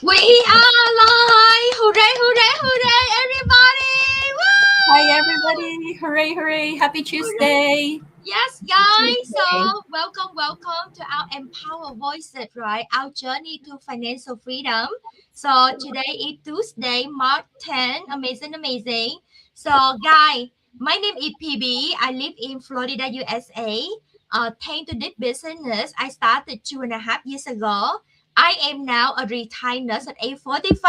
We are live! Hooray, hooray, hooray, everybody! Hi, Woo! everybody. Hooray, hooray. Happy Hooray! Tuesday. Yes, Happy guys. So, Tuesday. welcome to our Empower Voices, right? Our journey to financial freedom. So, today is Tuesday, March 10th. Amazing, amazing. So, guys, my name is PB. I live in Florida, USA. Thanks to this business, I started 2.5 years ago. I am now a retired nurse at age 45,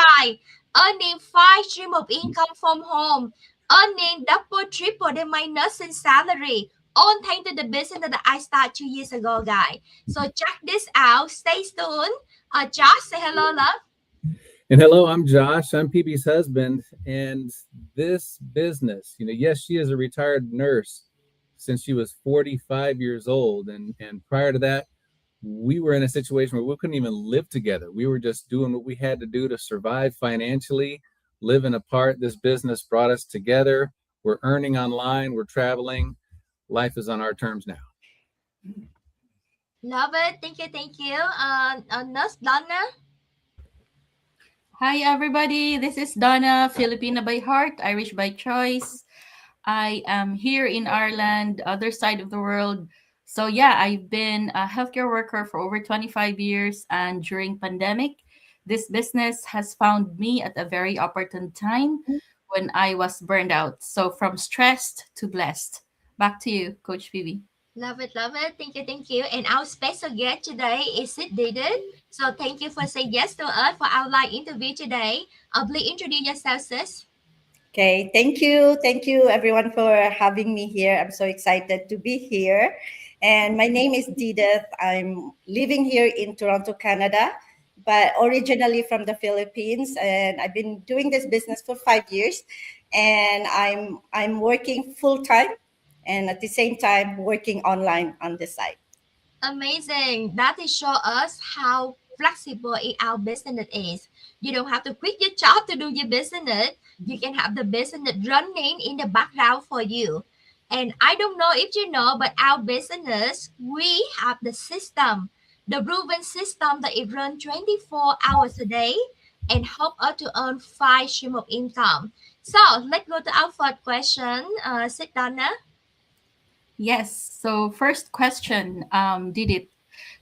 earning five stream of income from home, earning double, triple than my nursing salary on thanks to the business that I started 2 years ago, guys. So check this out. Stay tuned. Josh, say hello, love. And hello, I'm Josh. I'm PB's husband. And this business, yes, she is a retired nurse since she was 45 years old. And prior to that, we were in a situation where we couldn't even live together. We were just doing what we had to do to survive financially, living apart. This business brought us together. We're earning online, we're traveling. Life is on our terms now. Love it. Thank you, thank you. Nurse Donna. Hi, everybody. This is Donna, Filipina by heart, Irish by choice. I am here in Ireland, other side of the world. So yeah, I've been a healthcare worker for over 25 years, and during pandemic, this business has found me at a very opportune time when I was burned out. So from stressed to blessed. Back to you, Coach Phoebe. Love it, love it. Thank you, thank you. And our special guest today is Didith. So thank you for saying yes to us for our live interview today. Please introduce yourself, sis. Okay, thank you. Thank you everyone for having me here. I'm so excited to be here. And my name is Didith. I'm living here in Toronto, Canada, but originally from the Philippines. And I've been doing this business for 5 years. And I'm working full time and at the same time working online on the side. Amazing. That is show us how flexible our business is. You don't have to quit your job to do your business. You can have the business running in the background for you. And I don't know if you know, but our business, we have the system, the proven system that it runs 24 hours a day and help us to earn five stream of income. So let's go to our first question. Sit Donna. Yes. So first question, did it?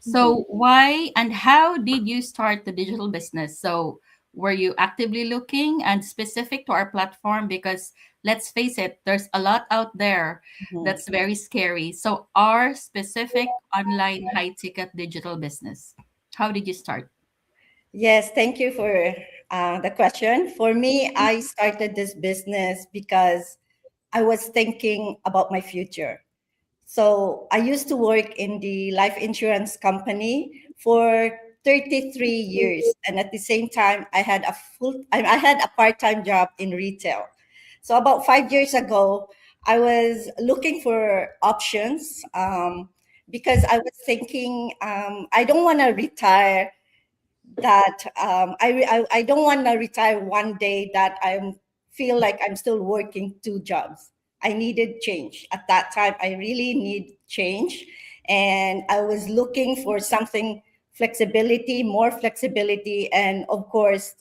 So why and how did you start the digital business? So were you actively looking and specific to our platform? Because let's face it, there's a lot out there Mhm. that's very scary. So our specific online high ticket digital business. How did you start? Yes, thank you for the question. For me, I started this business because I was thinking about my future. So I used to work in the life insurance company for 33 years. And at the same time, I had a part-time job in retail. So about 5 years ago, I was looking for options because I was thinking I don't want to retire that I don't want to retire one day that I feel like I'm still working two jobs. I needed change. At that time, I really need change. And I was looking for something more flexibility, and of course,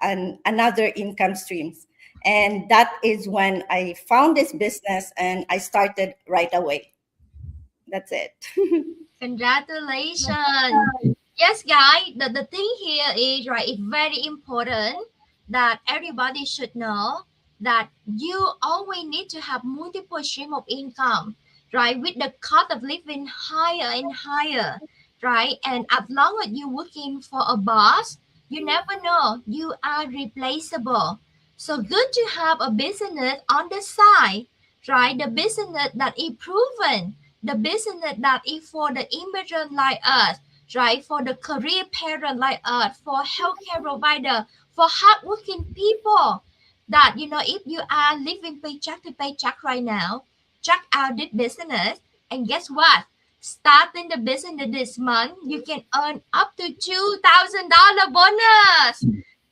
another income streams. And that is when I found this business and I started right away. That's it. Congratulations. Yes, guys, the thing here is, right, it's very important that everybody should know that you always need to have multiple stream of income, right? With the cost of living higher and higher, right? And as long as you're working for a boss, you never know, you are replaceable. So good to have a business on the side, right? The business that is proven, the business that is for the immigrant like us, right? For the career parent like us, for healthcare provider, for hardworking people. That if you are living paycheck to paycheck right now, check out this business, and guess what? Starting the business this month, you can earn up to $2,000 bonus.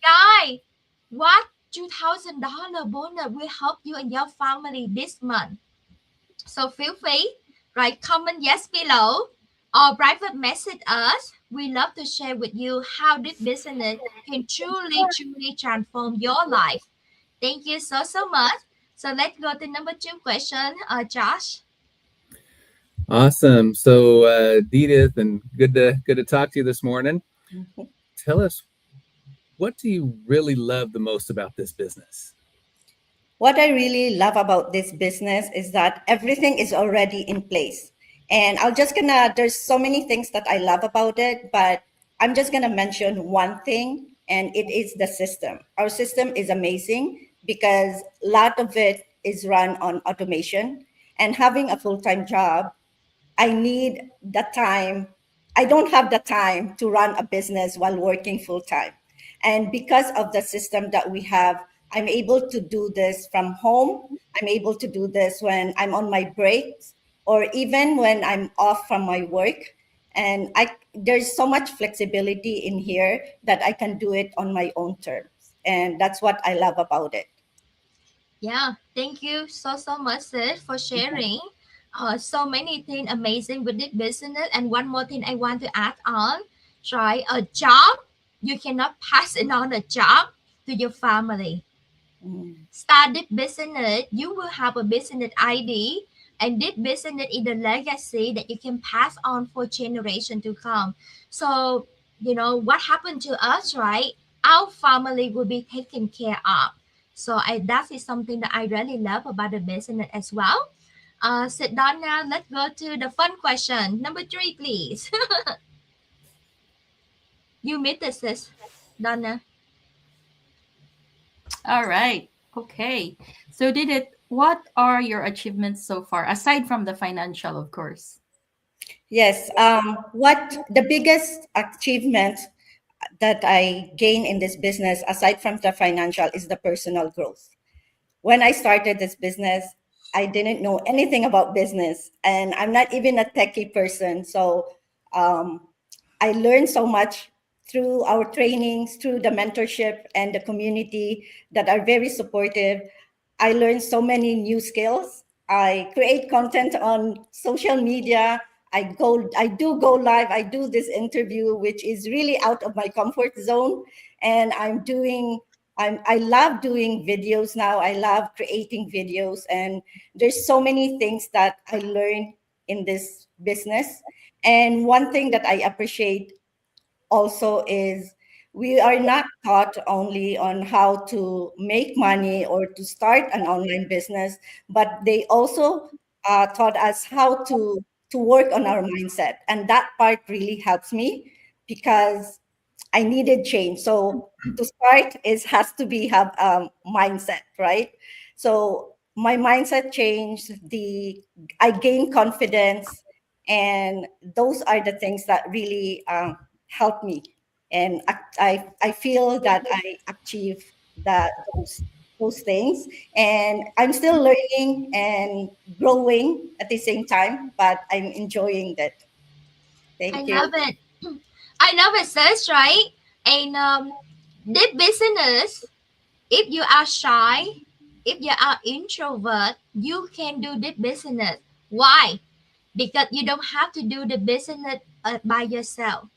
Guy, what $2,000 bonus will help you and your family this month? So feel free, right? Comment yes below or private message us we love to share with you how this business can truly transform your life. Thank you so much. So let's go to number two question, Josh. Awesome. So, Didith, and good to talk to you this morning. Tell us, what do you really love the most about this business? What I really love about this business is that everything is already in place. And there's so many things that I love about it, but I'm just gonna mention one thing, and it is the system. Our system is amazing because a lot of it is run on automation. And having a full-time job, I need the time. I don't have the time to run a business while working full time. And because of the system that we have, I'm able to do this from home. I'm able to do this when I'm on my breaks or even when I'm off from my work. And there's so much flexibility in here that I can do it on my own terms. And that's what I love about it. Yeah, thank you so much, sis, for sharing. So many things amazing with this business. And one more thing I want to add on, try a job. You cannot pass it on a job to your family. Mm. Start this business, you will have a business ID, and this business is the legacy that you can pass on for generation to come. So, what happened to us, right? Our family will be taken care of. So that is something that I really love about the business as well. Sit down now. Let's go to the fun question. Number three, please. You meet this, sis, Donna. All right. Okay. So, did it? What are your achievements so far, aside from the financial, of course? Yes. What the biggest achievement that I gain in this business, aside from the financial, is the personal growth. When I started this business, I didn't know anything about business, and I'm not even a techie person. So um, I learned so much through our trainings, through the mentorship and the community that are very supportive. I learned so many new skills. I create content on social media. I do go live. I do this interview, which is really out of my comfort zone. And I love doing videos now. I love creating videos. And there's so many things that I learned in this business. And one thing that I appreciate also is we are not taught only on how to make money or to start an online business, but they also taught us how to work on our mindset, and that part really helps me because I needed change. So to start is has to be have mindset, right? So my mindset changed. I gained confidence, and those are the things that really helped me. And I feel that I achieved that those things, and I'm still learning and growing at the same time. But I'm enjoying that. I Thank you. love it. I love it, sis, right? And this business, if you are shy, if you are introvert, you can do this business. Why? Because you don't have to do the business by yourself,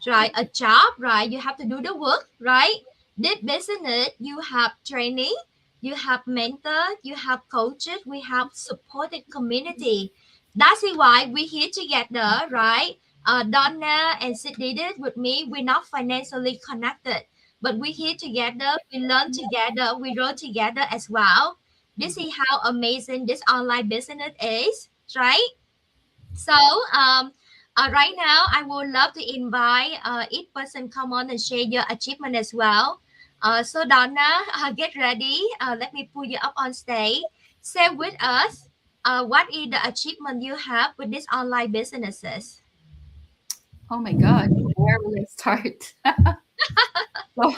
right? A job, right? You have to do the work, right? This business, you have training, you have mentor, you have coaches, we have supported community. That's why we here together, right? Donna and Sid did it with me. We're not financially connected, but we here together. We learn together. We grow together as well. This is how amazing this online business is, right? So, right now, I would love to invite each person come on and share your achievement as well. So, Donna, get ready. Let me pull you up on stage. Share with us what is the achievement you have with these online businesses. Oh my God, where will I start? So,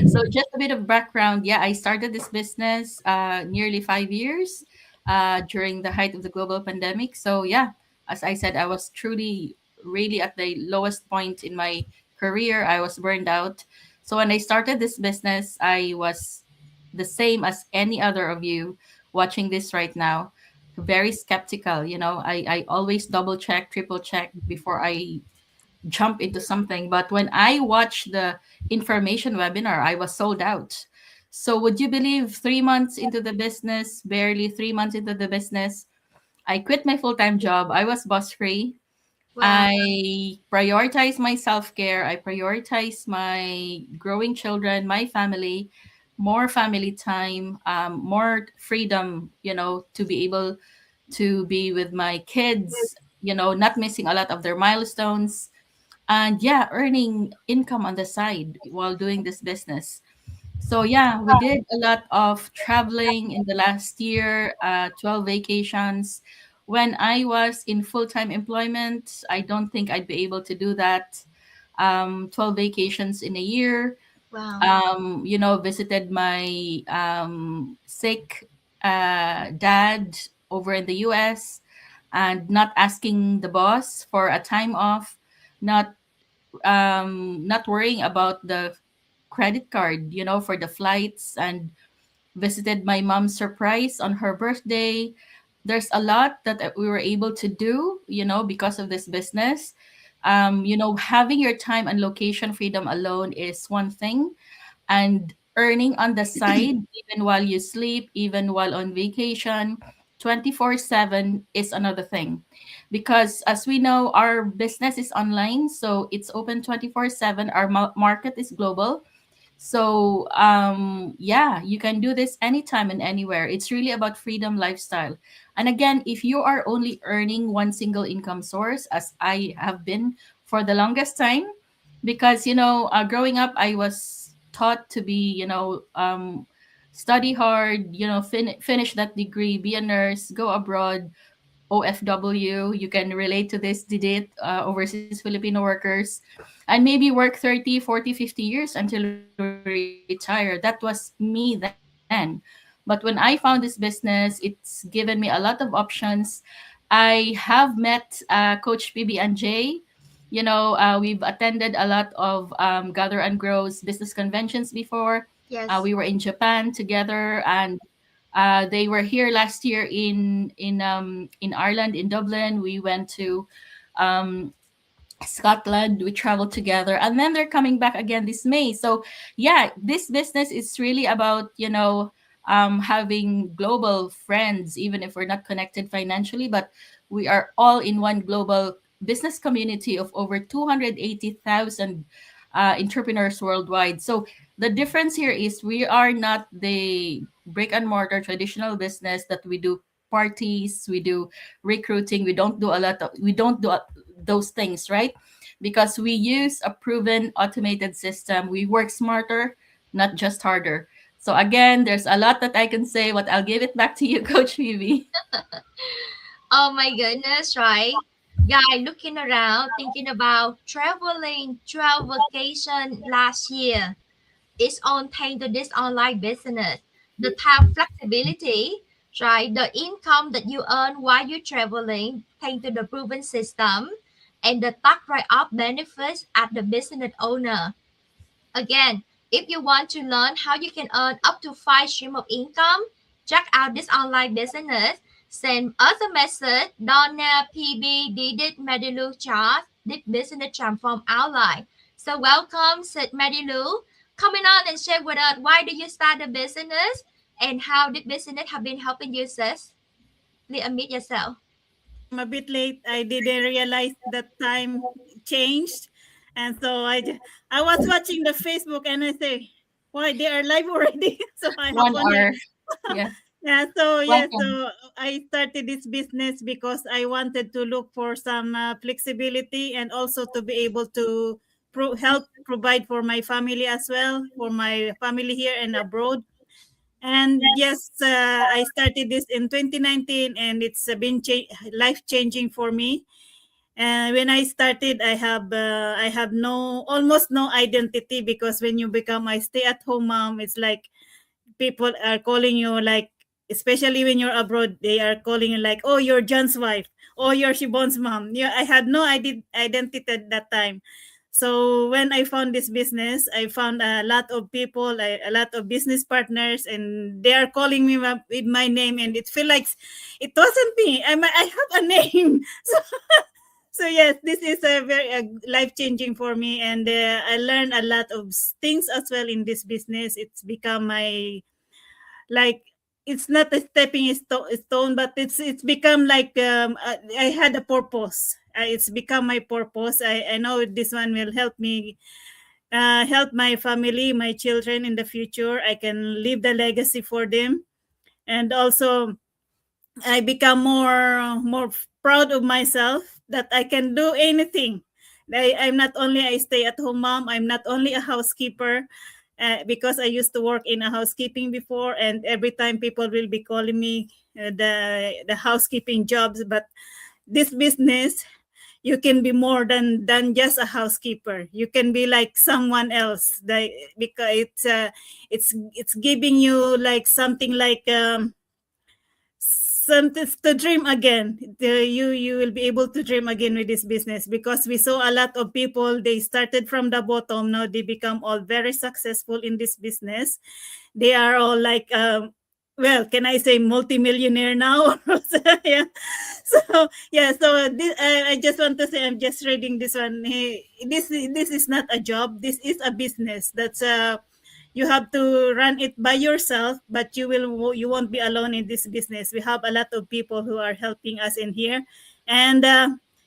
so just a bit of background. Yeah, I started this business nearly 5 years during the height of the global pandemic. So yeah, as I said, I was truly really at the lowest point in my career. I was burned out. So when I started this business, I was the same as any other of you watching this right now. Very skeptical. I always double check, triple check before I jump into something. But when I watched the information webinar, I was sold out. So would you believe 3 months into the business, barely 3 months into the business, I quit my full-time job. I was boss free. Wow. I prioritize my self-care. I prioritize my growing children, my family, more family time, more freedom, to be able to be with my kids, not missing a lot of their milestones. And yeah, earning income on the side while doing this business. So yeah, we did a lot of traveling in the last year, 12 vacations. When I was in full-time employment, I don't think I'd be able to do that. 12 vacations in a year. Wow. Visited my sick dad over in the US, and not asking the boss for a time off, not not worrying about the credit card, for the flights, and visited my mom's surprise on her birthday. There's a lot that we were able to do, because of this business. Having your time and location freedom alone is one thing, and earning on the side, even while you sleep, even while on vacation, 24/7 is another thing. Because as we know, our business is online, so it's open 24/7. Our market is global. So, yeah, you can do this anytime and anywhere. It's really about freedom lifestyle. And again, if you are only earning one single income source, as I have been for the longest time, because, growing up, I was taught to be, study hard, finish that degree, be a nurse, go abroad, OFW. You can relate to this, Didith, overseas Filipino workers, and maybe work 30, 40, 50 years until we retire. That was me then. But when I found this business, it's given me a lot of options. I have met Coach PB and Jay. We've attended a lot of Gather and Grow's business conventions before. We Yes. were in Japan together, and they were here last year in Ireland, in Dublin. We went to um, Scotland. We traveled together, and then they're coming back again this May. So, yeah, this business is really about having global friends, even if we're not connected financially, but we are all in one global business community of over 280,000 entrepreneurs worldwide. So the difference here is we are not the brick and mortar traditional business that we do parties, we do recruiting, we don't do those things, right? Because we use a proven automated system. We work smarter, not just harder. So again, there's a lot that I can say, but I'll give it back to you, Coach Phoebe. Oh my goodness, right? Guy looking around, thinking about traveling, travel vacation last year. It's on thanks to this online business. The time flexibility, right? The income that you earn while you're traveling, thanks to the proven system, and the tax write-off benefits at the business owner. Again, if you want to learn how you can earn up to 5 streams of income, check out this online business. Send us a message, Donna, PB, Didit, Medilu, Charles, this business transform our life. So welcome, said Medilu. Coming on and share with us why do you start a business and how did business have been helping you, sis? Please admit yourself. I'm a bit late. I didn't realize that time changed, and so I was watching the Facebook and I say, "Why they are live already?" So I hop One on here. hour. Yeah. So Welcome. I started this business because I wanted to look for some flexibility and also to be able to help provide for my family as well, for my family here and abroad. And yes, I started this in 2019, and it's been life changing for me. And when I started, I have no almost no identity, because when you become a stay at home mom, it's like people are calling you like, especially when you're abroad, they are calling you like, oh, you're John's wife, oh, you're Shibon's mom. Yeah, I had no identity at that time. So when I found this business, I found a lot of people, a lot of business partners, and they are calling me with my name, and it feel like it wasn't me. I have a name. So So yes, this is a very life changing for me, and I learned a lot of things as well in this business. It's become my, like, it's not a stone, but it's become like, I had a purpose. It's become my purpose. I know this one will help me, help my family, my children in the future. I can leave the legacy for them, and also I become more proud of myself that I can do anything. I'm not only a stay-at-home mom. I'm not only a housekeeper, because I used to work in a housekeeping before, and every time people will be calling me the housekeeping jobs. But this business, you can be more than just a housekeeper. You can be like someone else. Because it's giving you like something like, something to dream again. You will be able to dream again with this business, because we saw a lot of people, they started from the bottom, now they become all very successful in this business. They are all like, well, can I say multimillionaire now? Yeah. So yeah, so this, I just want to say, I'm just reading this one. This is not a job, this is a business. That's you have to run it by yourself, but you won't be alone in this business. We have a lot of people who are helping us in here, and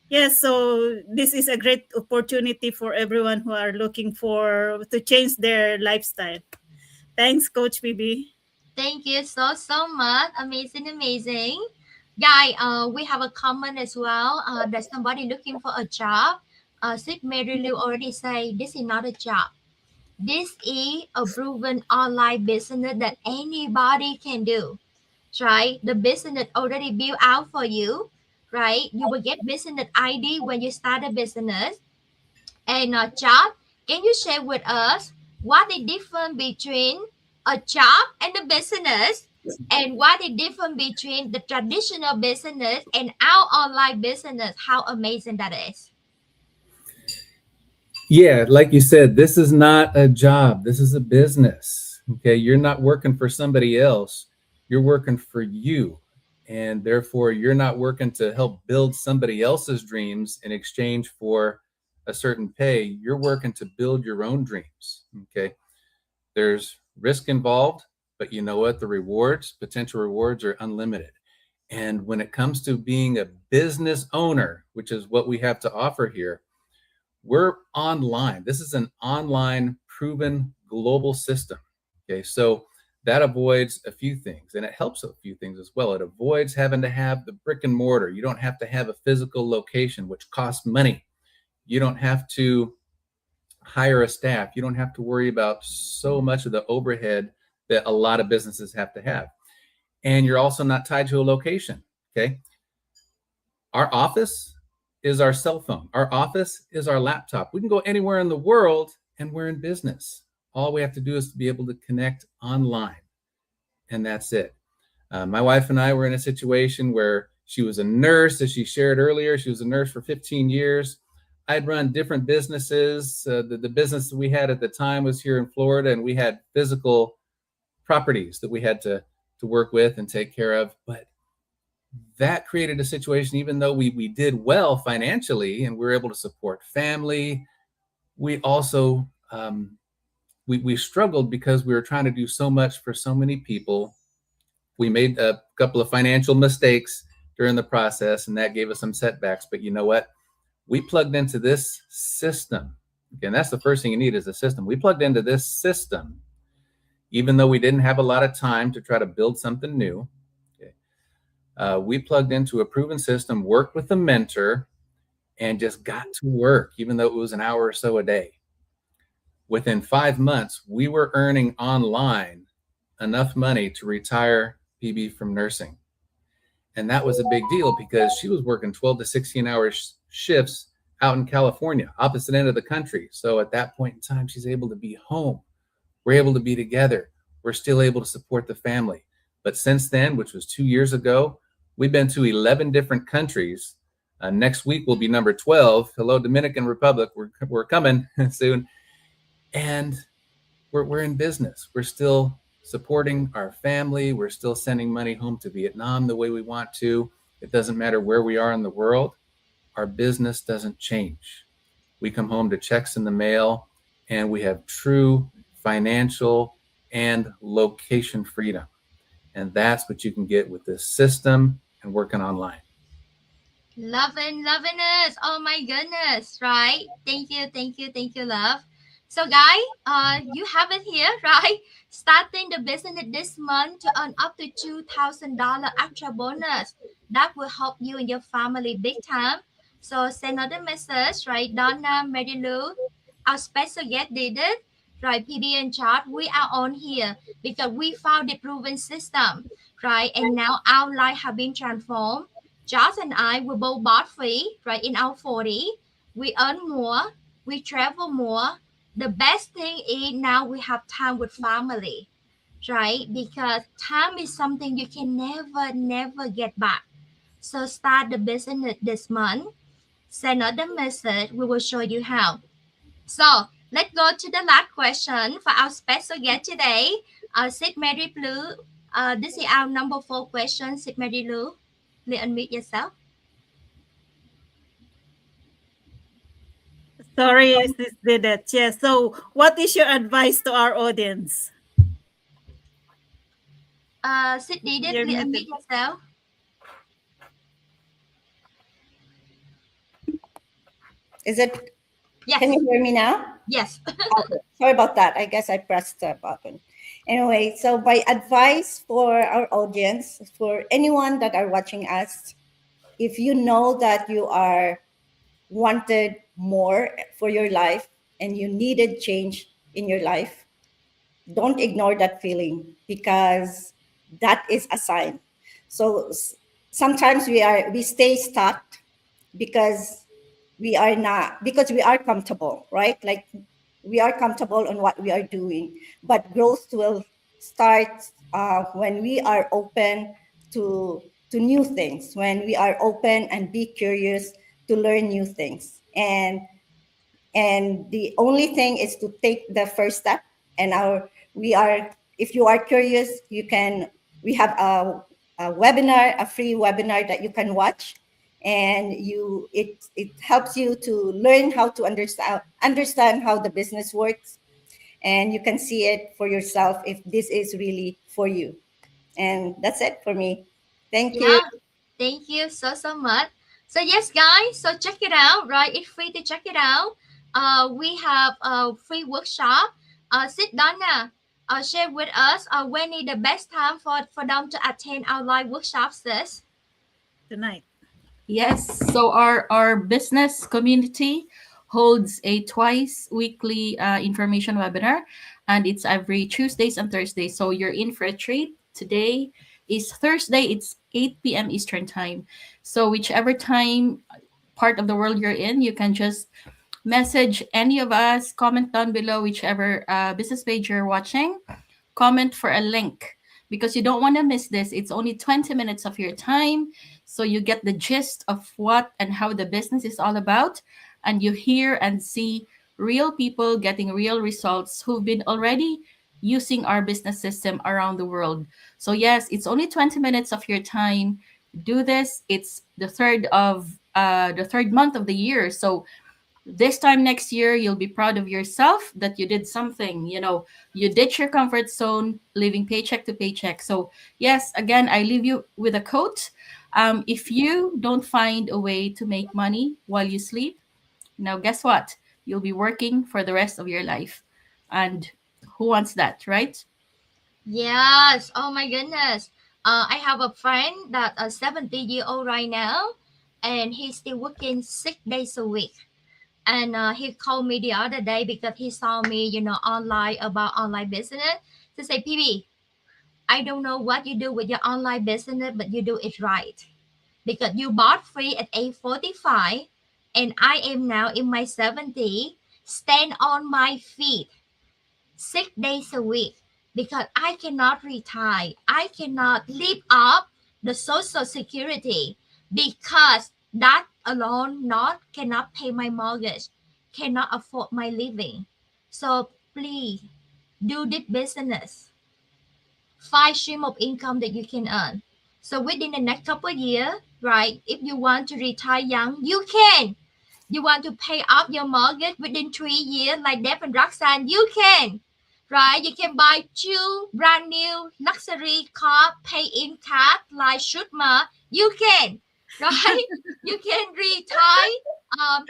yes, so this is a great opportunity for everyone who are looking for to change their lifestyle. Thanks, Coach BB. Thank you so much. Amazing, amazing. Guy, we have a comment as well. That somebody looking for a job. Sid Mary Lou already say this is not a job. This is a proven online business that anybody can do. Right? The business already built out for you. Right? You will get business ID when you start a business. And job, can you share with us what the difference between a job and a business, and what the difference between the traditional business and our online business? How amazing that is. Yeah, like you said, this is not a job. This is a business. Okay, you're not working for somebody else. You're working for you. And therefore, you're not working to help build somebody else's dreams in exchange for a certain pay. You're working to build your own dreams. Okay, there's risk involved, but you know what? The rewards, potential rewards, are unlimited. And when it comes to being a business owner, which is what we have to offer here, we're online. This is an online proven global system. Okay, so that avoids a few things, and it helps a few things as well. It avoids having to have the brick and mortar. You don't have to have a physical location, which costs money. You don't have to hire a staff. You don't have to worry about so much of the overhead that a lot of businesses have to have. And you're also not tied to a location. Okay, our office is our cell phone. Our office is our laptop. We can go anywhere in the world and we're in business. All we have to do is to be able to connect online, and that's it. My wife and I were in a situation where she was a nurse, as she shared earlier. She was a nurse for 15 years. I'd run different businesses. The business that we had at the time was here in Florida, and we had physical properties that we had to work with and take care of. But that created a situation, even though we did well financially and we were able to support family, we also we struggled because we were trying to do so much for so many people. We made a couple of financial mistakes during the process, and that gave us some setbacks. But you know what? We plugged into this system. Again, that's the first thing you need, is a system. We plugged into this system, even though we didn't have a lot of time to try to build something new. We plugged into a proven system, worked with a mentor, and just got to work, even though it was an hour or so a day. Within 5 months, we were earning online enough money to retire PB from nursing. And that was a big deal because she was working 12 to 16 hour shifts out in California, opposite end of the country. So at that point in time, she's able to be home. We're able to be together. We're still able to support the family. But since then, which was 2 years ago, we've been to 11 different countries. Next week will be number 12. Hello, Dominican Republic. We're coming soon. And we're in business. We're still supporting our family. We're still sending money home to Vietnam the way we want to. It doesn't matter where we are in the world. our business doesn't change. We come home to checks in the mail, and we have true financial and location freedom. And that's what you can get with this system and working online. Loving us. Oh my goodness, right? Thank you, love. So, guys, you have it here, right? Starting the business this month to earn up to $2,000 extra bonus. That will help you and your family big time. So, send another message, right? Donna, Mary Lou, our special guest did it, right? PB and Chart, we are on here because we found the proven system, right? And now our life have been transformed. Josh and I were both bought free, right? In our 40, we earn more, we travel more. The best thing is now we have time with family, right? Because time is something you can never get back. So start the business this month. Send us the message. We will show you how. So let's go to the last question for our special guest today. Sid Mary Blue. This is our number 4 question. Sid Mary Blue, please unmute yourself. Sorry, sis Didith. Yes. So, what is your advice to our audience? Sid Didith, You're please unmute muted. yourself. Is it? Yes, Can you hear me now? yes. Okay. Sorry about that. I guess I pressed the button. Anyway, so my advice for our audience, for anyone that are watching us, if you know that you are wanted more for your life and you needed change in your life, don't ignore that feeling because that is a sign. So sometimes we stay stuck because we are comfortable, right? Like we are comfortable on what we are doing, but growth will start when we are open to new things, when we are open and be curious to learn new things. And the only thing is to take the first step. And we are, if you are curious, we have a webinar, a free webinar that you can watch, and it helps you to learn how to understand how the business works, and you can see it for yourself if this is really for you. And that's it for me. Thank you. Yeah, thank you so much. So yes, guys, so check it out, right? It's free to check it out. We have a free workshop. Sit Donna, share with us when is the best time for them to attend our live workshops, sis? Tonight. Yes. So our business community holds a twice weekly information webinar, and it's every Tuesdays and Thursdays. So you're in for a treat. Today is Thursday. It's 8 p.m. Eastern time. So whichever time part of the world you're in, you can just message any of us. Comment down below whichever business page you're watching. Comment for a link because you don't want to miss this. It's only 20 minutes of your time. So you get the gist of what and how the business is all about. And you hear and see real people getting real results who've been already using our business system around the world. So, yes, it's only 20 minutes of your time. Do this. It's the third month of the year. So this time next year you'll be proud of yourself that you did something, you ditch your comfort zone, living paycheck to paycheck. So yes, again, I leave you with a quote. If you don't find a way to make money while you sleep, now guess what, you'll be working for the rest of your life. And who wants that, right? Yes. Oh my goodness. I have a friend that is 70-year-old right now, and he's still working 6 days a week. And he called me the other day because he saw me, online about online business. To say, PB, I don't know what you do with your online business, but you do it right because you bought free at 8:45, and I am now in my 70, stand on my feet 6 days a week because I cannot retire. I cannot live up the social security because that alone not cannot pay my mortgage, cannot afford my living. So please do this business. 5 stream of income that you can earn. So within the next couple of years, right? If you want to retire young, you can. You want to pay off your mortgage within 3 years, like Deb and Roxanne, you can. Right? You can buy two brand new luxury car, pay in cash, like Shutma. You can. Right? You can retire um,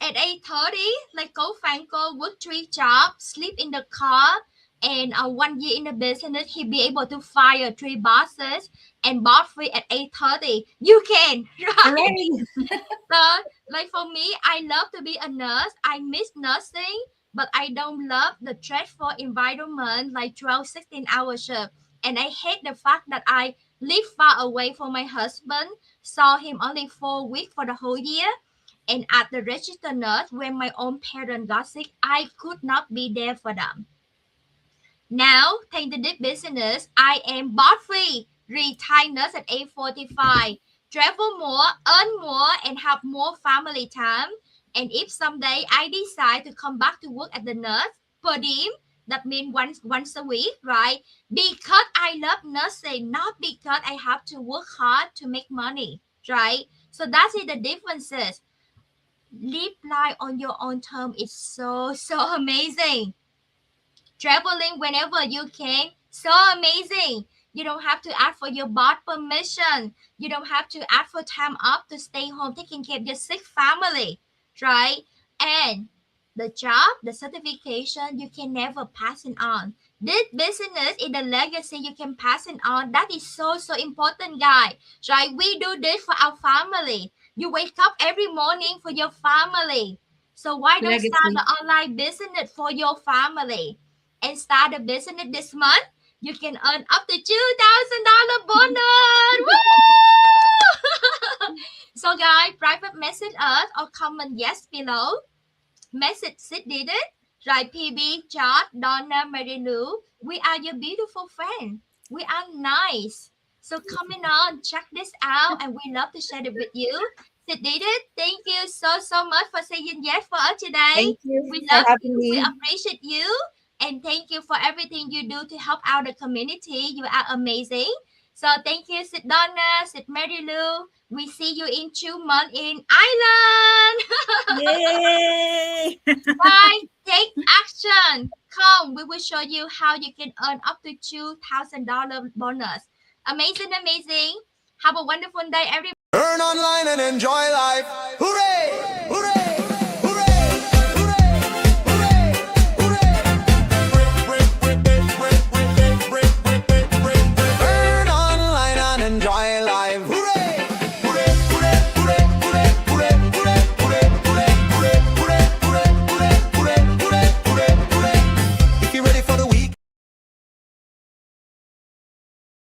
at 8:30, like Go Franco work three jobs, sleep in the car, and 1 year in the business, he'll be able to fire three bosses and boss free at 8:30. You can, right? Hooray! So, like for me, I love to be a nurse. I miss nursing, but I don't love the stressful environment like 12, 16-hour shift. And I hate the fact that I live far away from my husband, saw him only 4 weeks for the whole year. And at the registered nurse, when my own parents got sick, I could not be there for them. Now, thanks to this business, I am boss free, retired nurse at age 45, travel more, earn more, and have more family time. And if someday I decide to come back to work at the nurse per diem, that means once a week, right? Because I love nursing, not because I have to work hard to make money, right? So that's it, the differences. Live life on your own term is so amazing. Traveling whenever you can, so amazing. You don't have to ask for your boss permission. You don't have to ask for time off to stay home taking care of your sick family, right? And the job, the certification, you can never pass it on. This business is the legacy you can pass it on. That is so important, guys. Right? We do this for our family. You wake up every morning for your family. So why don't start Legacy. the online business for your family? And start a business this month, you can earn up to $2,000 bonus. Woo! So guys, private message us or comment yes below. Message Sid did it. Right, PB, Chart, Donna, Mary Lou. We are your beautiful friend. We are nice. So comment on, check this out, and we love to share it with you. Sid did it. Thank you so much for saying yes for us today. Thank you We for love having you. We me. appreciate you. And thank you for everything you do to help out the community. You are amazing. So thank you, Sid Donna, Sid Mary Lou. We see you in 2 months in Ireland. Yay! Bye. Take action. Come, we will show you how you can earn up to $2,000 bonus. Amazing, amazing. Have a wonderful day, everybody. Earn online and enjoy life. Hooray!